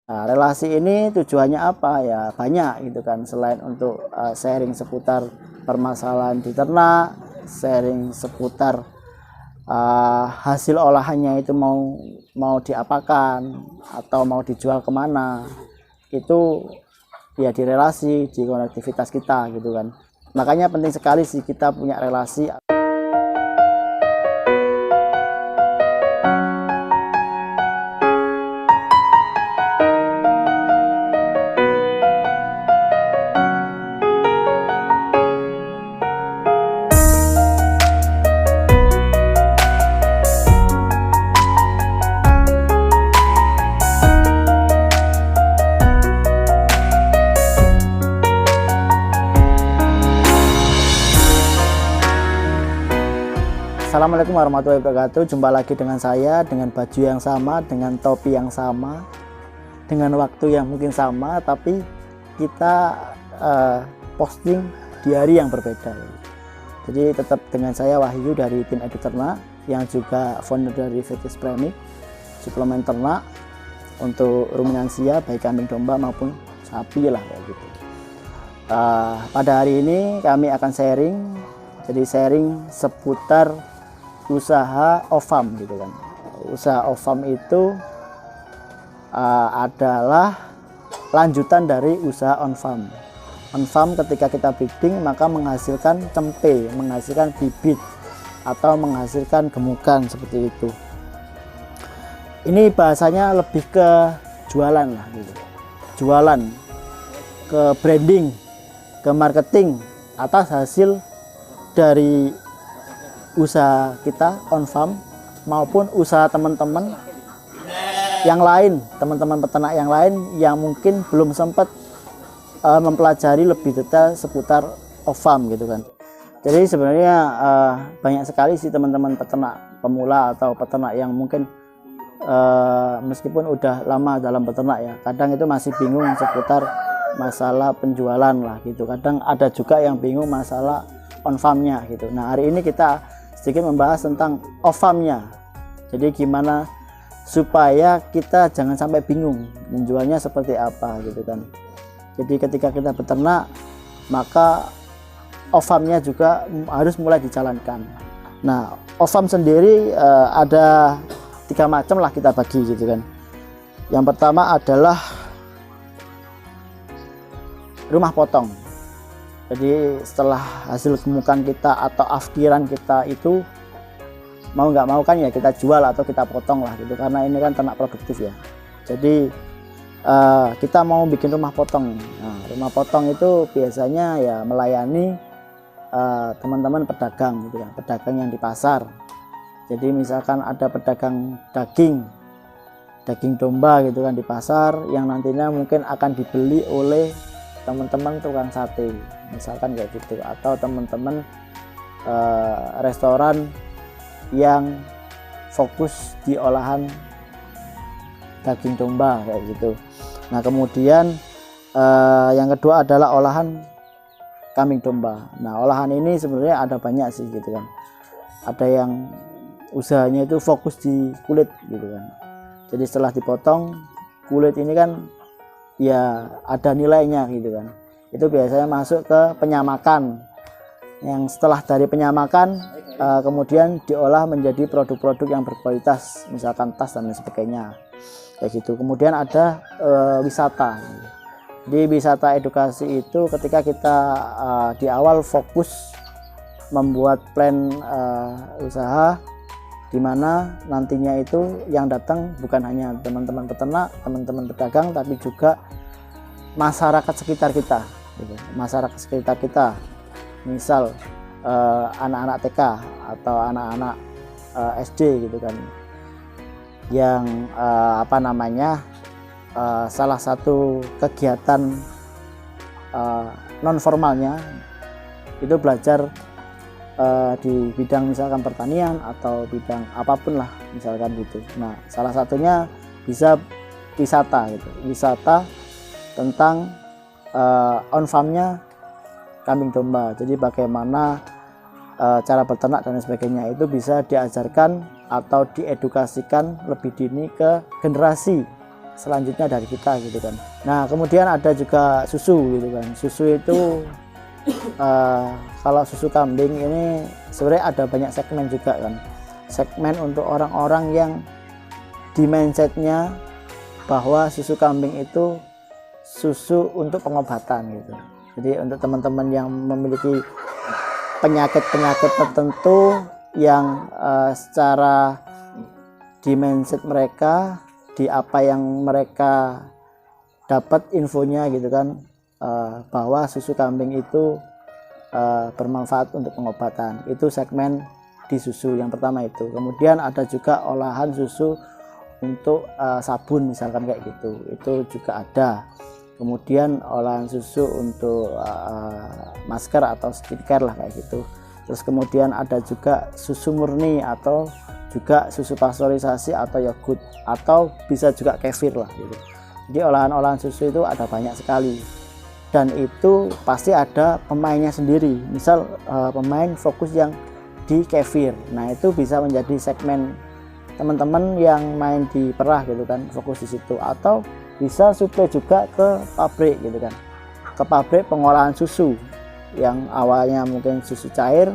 Nah, relasi ini tujuannya apa ya, banyak gitu kan, selain untuk sharing seputar permasalahan di ternak, sharing seputar hasil olahannya itu mau diapakan atau mau dijual kemana, itu ya di relasi, di konektivitas kita gitu kan. Makanya penting sekali sih kita punya relasi. Assalamualaikum warahmatullahi wabarakatuh. Jumpa lagi dengan saya, dengan baju yang sama, dengan topi yang sama, dengan waktu yang mungkin sama, tapi kita posting di hari yang berbeda. Jadi tetap dengan saya, Wahyu, dari tim Edu Ternak, yang juga founder dari Fetis Premix, suplemen ternak untuk ruminansia baik kambing domba maupun sapi lah kayak gitu. Pada hari ini kami akan sharing seputar usaha off-farm gitu kan. Usaha off-farm itu adalah lanjutan dari usaha on-farm. On-farm ketika kita breeding maka menghasilkan tempe, menghasilkan bibit atau menghasilkan gemukan seperti itu. Ini bahasanya lebih ke jualan lah gitu. Jualan, ke branding, ke marketing atas hasil dari usaha kita on farm maupun usaha teman-teman yang lain, teman-teman peternak yang lain yang mungkin belum sempat mempelajari lebih detail seputar off farm gitu kan. Jadi sebenarnya banyak sekali sih teman-teman peternak pemula atau peternak yang mungkin meskipun udah lama dalam peternak ya, kadang itu masih bingung seputar masalah penjualan lah gitu. Kadang ada juga yang bingung masalah on farmnya gitu. Nah, hari ini kita sedikit membahas tentang off farmnya. Jadi gimana supaya kita jangan sampai bingung menjualnya seperti apa gitu kan. Jadi ketika kita beternak maka off farmnya juga harus mulai dijalankan. Nah, off farm sendiri ada 3 macam lah kita bagi gitu kan. Yang pertama adalah rumah potong. Jadi setelah hasil gemukan kita atau afkiran kita itu mau nggak mau kan ya kita jual atau kita potong lah gitu, karena ini kan ternak produktif ya. Jadi kita mau bikin rumah potong. Nah, rumah potong itu biasanya ya melayani teman-teman pedagang gitu kan, pedagang yang di pasar. Jadi misalkan ada pedagang daging domba gitu kan di pasar yang nantinya mungkin akan dibeli oleh teman-teman tukang sate misalkan kayak gitu, atau teman-teman restoran yang fokus di olahan daging domba kayak gitu. Nah, kemudian yang kedua adalah olahan kambing domba. Nah, olahan ini sebenarnya ada banyak sih gitu kan. Ada yang usahanya itu fokus di kulit gitu kan. Jadi setelah dipotong kulit ini kan ya ada nilainya gitu kan. Itu biasanya masuk ke penyamakan, yang setelah dari penyamakan kemudian diolah menjadi produk-produk yang berkualitas, misalkan tas dan lain sebagainya kayak gitu. Kemudian ada wisata. Di wisata edukasi itu ketika kita di awal fokus membuat plan usaha, di mana nantinya itu yang datang bukan hanya teman-teman peternak, teman-teman pedagang, tapi juga masyarakat sekitar kita gitu. Masyarakat sekitar kita, misal anak-anak TK atau anak-anak SD gitu kan, yang salah satu kegiatan non formalnya itu belajar di bidang misalkan pertanian atau bidang apapun lah misalkan gitu. Nah, salah satunya bisa wisata gitu, wisata tentang on farmnya kambing domba. Jadi bagaimana cara beternak dan sebagainya itu bisa diajarkan atau diedukasikan lebih dini ke generasi selanjutnya dari kita gitu kan. Nah kemudian ada juga susu gitu kan. Susu itu kalau susu kambing ini sebenarnya ada banyak segmen juga kan. Segmen untuk orang-orang yang di mindsetnya bahwa susu kambing itu susu untuk pengobatan gitu. Jadi untuk teman-teman yang memiliki penyakit-penyakit tertentu yang secara di mindset mereka, di apa yang mereka dapat infonya gitu kan, bahwa susu kambing itu bermanfaat untuk pengobatan. Itu segmen di susu yang pertama itu. Kemudian ada juga olahan susu untuk sabun misalkan kayak gitu, itu juga ada. Kemudian olahan susu untuk masker atau skincare lah kayak gitu. Terus kemudian ada juga susu murni atau juga susu pasteurisasi atau yogurt, atau bisa juga kefir lah gitu. Jadi olahan-olahan susu itu ada banyak sekali, dan itu pasti ada pemainnya sendiri. Misal pemain fokus yang di kefir, nah itu bisa menjadi segmen teman-teman yang main di perah gitu kan, fokus di situ. Atau bisa suplai juga ke pabrik gitu kan, ke pabrik pengolahan susu yang awalnya mungkin susu cair,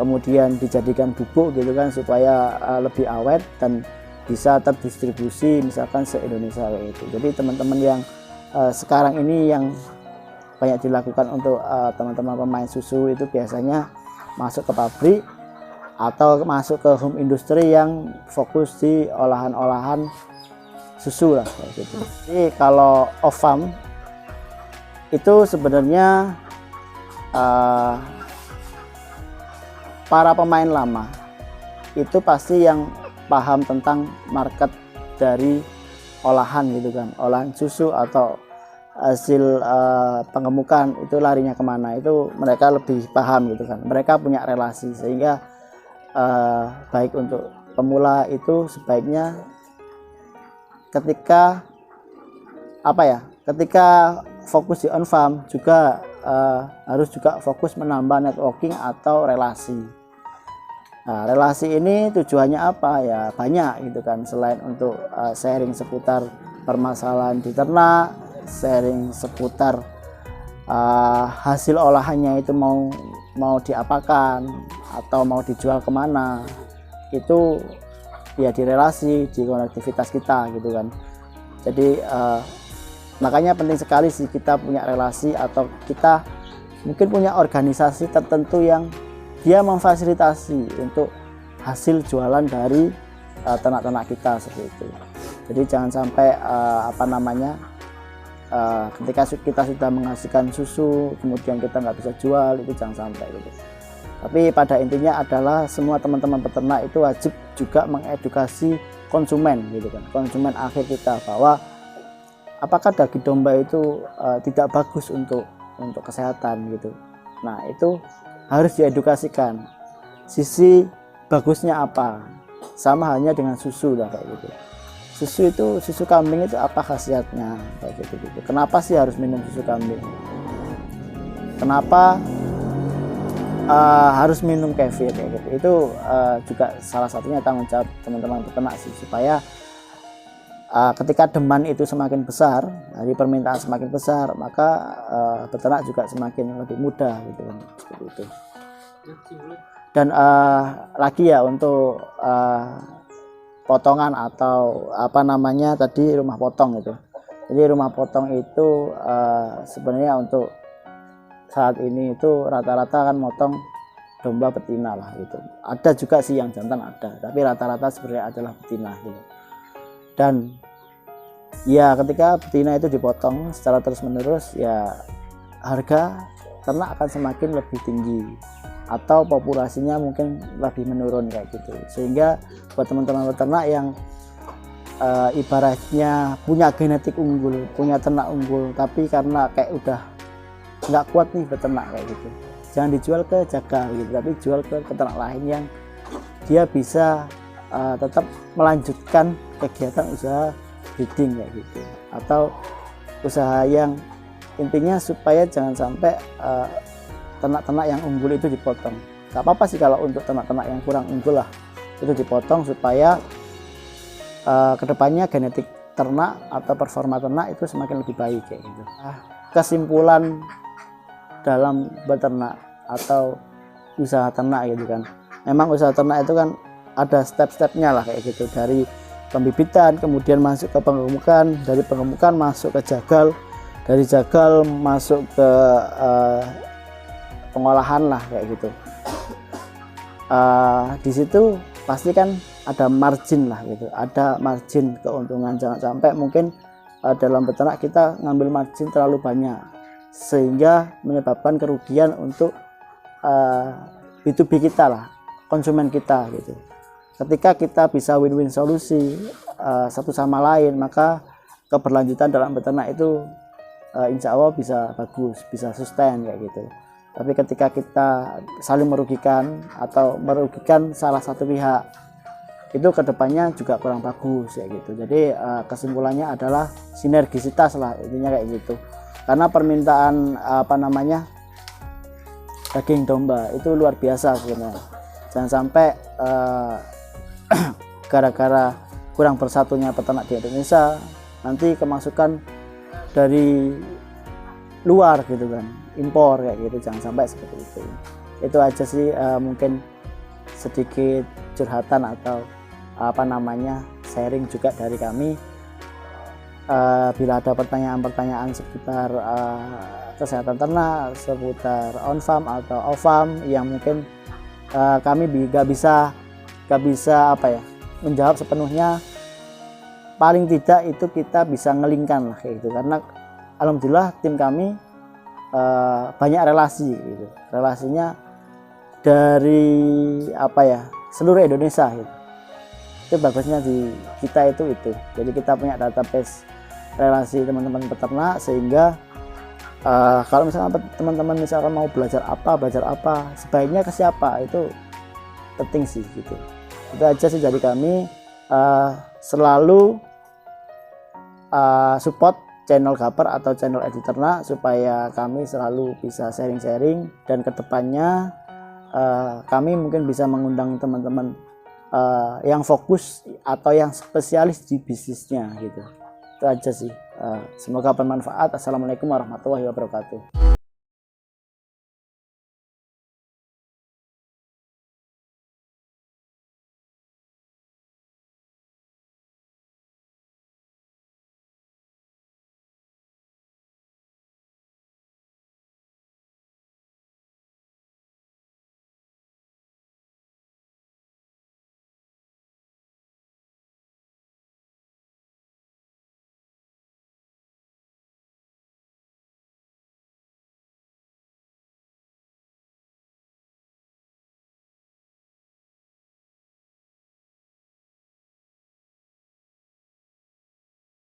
kemudian dijadikan bubuk gitu kan, supaya lebih awet dan bisa terdistribusi misalkan se-Indonesia kayak gitu. Jadi teman-teman yang sekarang ini yang banyak dilakukan untuk teman-teman pemain susu itu biasanya masuk ke pabrik atau masuk ke home industry yang fokus di olahan-olahan susu lah kayak gitu. Jadi kalau off farm itu sebenarnya para pemain lama itu pasti yang paham tentang market dari olahan gitu kan, olahan susu atau hasil pengemukan itu larinya kemana, itu mereka lebih paham gitu kan. Mereka punya relasi, sehingga baik untuk pemula itu sebaiknya ketika fokus di on farm juga harus juga fokus menambah networking atau relasi. Nah, relasi ini tujuannya apa ya, banyak gitu kan. Selain untuk sharing seputar permasalahan di ternak, sharing seputar hasil olahannya itu mau diapakan atau mau dijual kemana, itu ya di relasi, di konektivitas kita gitu kan. Jadi makanya penting sekali sih kita punya relasi, atau kita mungkin punya organisasi tertentu yang dia memfasilitasi untuk hasil jualan dari ternak-ternak kita seperti itu. Jadi jangan sampai ketika kita sudah menghasilkan susu kemudian kita nggak bisa jual, itu jangan sampai gitu. Tapi pada intinya adalah semua teman-teman peternak itu wajib juga mengedukasi konsumen gitu kan, konsumen akhir kita, bahwa apakah daging domba itu tidak bagus untuk kesehatan gitu. Nah itu harus diedukasikan, sisi bagusnya apa, sama halnya dengan susu lah kayak gitu. Susu kambing itu apa khasiatnya kayak gitu. Kenapa sih harus minum susu kambing? Kenapa harus minum kefir kayak gitu? Itu juga salah satunya tanggung jawab teman-teman peternak sih, supaya ketika demand itu semakin besar, dari permintaan semakin besar, maka peternak juga semakin lebih mudah gitu kan, seperti itu. Dan lagi ya untuk potongan atau tadi rumah potong itu. Jadi rumah potong itu sebenarnya untuk saat ini itu rata-rata kan motong domba betina lah gitu. Ada juga sih yang jantan ada, tapi rata-rata sebenarnya adalah betina gitu. Dan ya ketika betina itu dipotong secara terus-menerus, ya harga ternak akan semakin lebih tinggi, atau populasinya mungkin lebih menurun kayak gitu. Sehingga buat teman-teman peternak yang ibaratnya punya genetik unggul, punya ternak unggul, tapi karena kayak udah nggak kuat nih beternak kayak gitu, jangan dijual ke jagal gitu, tapi jual ke peternak lain yang dia bisa tetap melanjutkan kegiatan usaha breeding kayak gitu, atau usaha yang intinya supaya jangan sampai ternak-ternak yang unggul itu dipotong. Gak apa-apa sih kalau untuk ternak-ternak yang kurang unggul lah itu dipotong, supaya kedepannya genetik ternak atau performa ternak itu semakin lebih baik kayak gitu. Kesimpulan dalam beternak atau usaha ternak gitu kan, memang usaha ternak itu kan ada step-stepnya lah kayak gitu, dari pembibitan kemudian masuk ke penggemukan, dari penggemukan masuk ke jagal, dari jagal masuk ke pengolahan lah kayak gitu. Di situ pasti kan ada margin lah gitu, ada margin keuntungan. Jangan sampai mungkin dalam beternak kita ngambil margin terlalu banyak sehingga menyebabkan kerugian untuk B2B kita lah, konsumen kita gitu. Ketika kita bisa win-win solusi satu sama lain, maka keberlanjutan dalam beternak itu insya Allah bisa bagus, bisa sustain kayak gitu. Tapi ketika kita saling merugikan atau merugikan salah satu pihak, itu kedepannya juga kurang bagus ya gitu. Jadi kesimpulannya adalah sinergisitas lah intinya kayak gitu. Karena permintaan daging domba itu luar biasa sebenarnya. Jangan sampai gara-gara kurang bersatunya peternak di Indonesia nanti kemasukan dari luar gitu kan, impor kayak gitu. Jangan sampai seperti itu. Itu aja sih mungkin sedikit curhatan atau sharing juga dari kami. Bila ada pertanyaan-pertanyaan seputar kesehatan ternak, seputar on farm atau off farm yang mungkin kami gak bisa menjawab sepenuhnya, paling tidak itu kita bisa ngelingkan lah kayak gitu. Karena alhamdulillah tim kami banyak relasi gitu. Relasinya dari seluruh Indonesia gitu. Itu bagusnya di kita itu. Jadi kita punya database relasi teman-teman peternak, sehingga kalau misalkan teman-teman mau belajar apa sebaiknya ke siapa, itu penting sih gitu. Itu aja sih dari kami. Selalu support channel Gaper atau channel Edi Ternak supaya kami selalu bisa sharing-sharing, dan kedepannya kami mungkin bisa mengundang teman-teman yang fokus atau yang spesialis di bisnisnya gitu. Itu aja sih. Semoga bermanfaat. Assalamualaikum warahmatullahi wabarakatuh.